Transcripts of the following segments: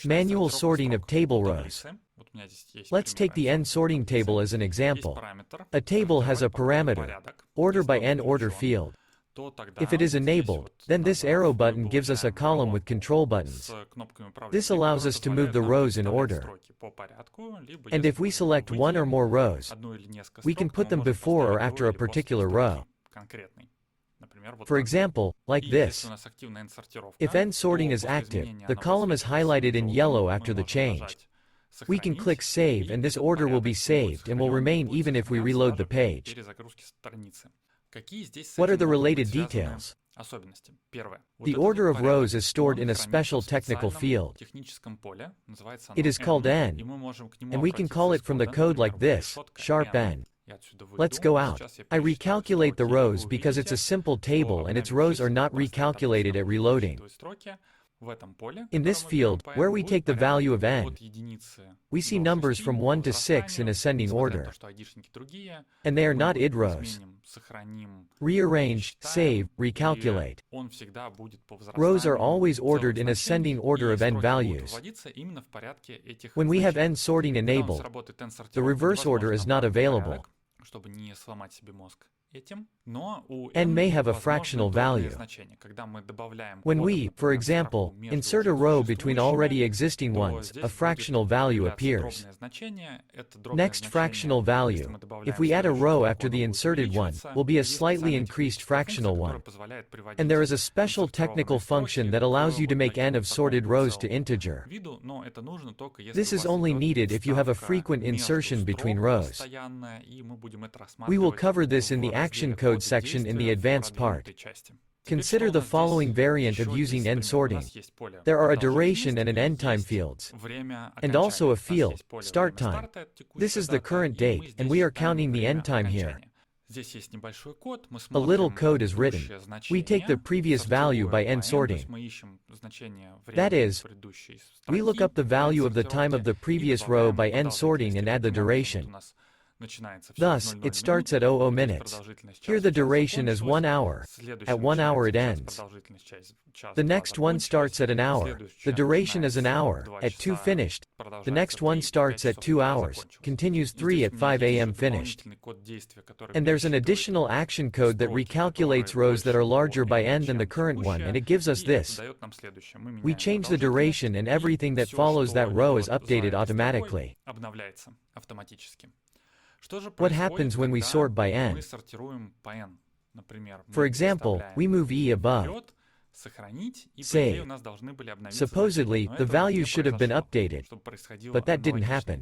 Manual sorting of table rows. Let's take the n sorting table as an example. A table has a parameter, order by n order field. If it is enabled, then this arrow button gives us a column with control buttons. This allows us to move the rows in order. And if we select one or more rows, we can put them before or after a particular row. For example, like this. If n sorting is active, the column is highlighted in yellow after the change. We can click Save and this order will be saved and will remain even if we reload the page. What are the related details? The order of rows is stored in a special technical field. It is called n, and we can call it from the code like this, #n. Let's go out. I recalculate the rows because it's a simple table and its rows are not recalculated at reloading. In this field, where we take the value of n, we see numbers from 1 to 6 in ascending order, and they are not id rows. Rearrange, save, recalculate. Rows are always ordered in ascending order of n values. When we have n sorting enabled, the reverse order is not available. N may have a fractional value. When we, for example, insert a row between already existing ones, a fractional value appears. Next fractional value, if we add a row after the inserted one, will be a slightly increased fractional one. And there is a special technical function that allows you to make n of sorted rows to integer. This is only needed if you have a frequent insertion between rows. We will cover this in the action code section in the advanced part. Consider the following variant of using n sorting. There are a duration and an end time fields, and also a field, start time. This is the current date, and we are counting the end time here. A little code is written. We take the previous value by n sorting. That is, we look up the value of the time of the previous row by n sorting and add the duration. Thus, it starts at 00 minutes. Here the duration is 1 hour. At 1 hour it ends. The next one starts at an hour. The duration is an hour. At 2 finished. The next one starts at 2 hours. Continues 3 at 5 a.m. finished. And there's an additional action code that recalculates rows that are larger by n than the current one, and it gives us this. We change the duration and everything that follows that row is updated automatically. What happens when we sort by n? For example, we move E above. Save. Supposedly, the values should have been updated, but that didn't happen.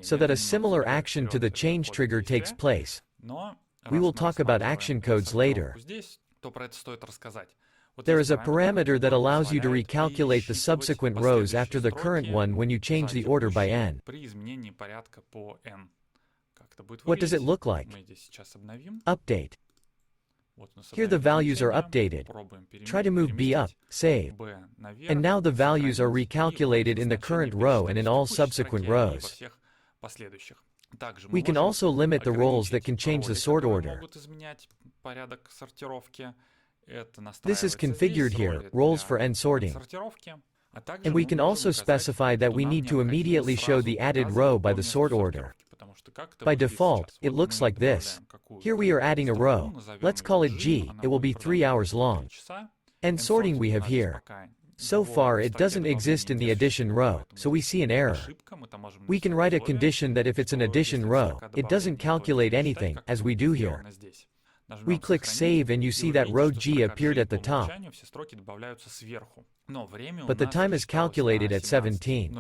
So that a similar action to the change trigger takes place. We will talk about action codes later. There is a parameter that allows you to recalculate the subsequent rows after the current one when you change the order by n. What does it look like? Update. Here the values are updated. Try to move B up, save. And now the values are recalculated in the current row and in all subsequent rows. We can also limit the roles that can change the sort order. This is configured here, roles for n sorting. And we can also specify that we need to immediately show the added row by the sort order. By default, it looks like this. Here we are adding a row. Let's call it G, it will be 3 hours long. And sorting we have here. So far it doesn't exist in the addition row, so we see an error. We can write a condition that if it's an addition row, it doesn't calculate anything, as we do here. We click Save and you see that row G appeared at the top. But the time is calculated at 17.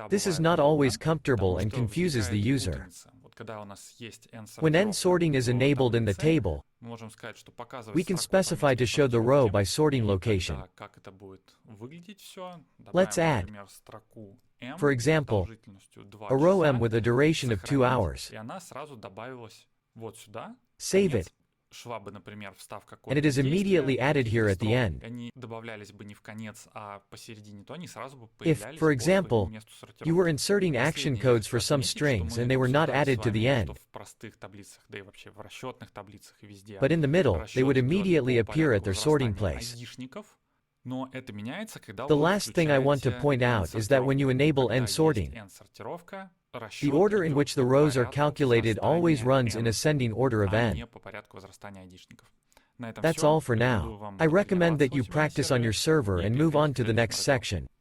This is not always comfortable and confuses the user. When n sorting is enabled in the table, we can specify to show the row by sorting location. Let's add, for example, a row M with a duration of 2 hours. Save it. And it is immediately added here at the end. If, for example, you were inserting action codes for some strings and they were not added to the end, but in the middle, they would immediately appear at their sorting place. The last thing I want to point out is that when you enable n sorting, the order in which the rows are calculated always runs in ascending order of n. That's all for now. I recommend that you practice on your server and move on to the next section.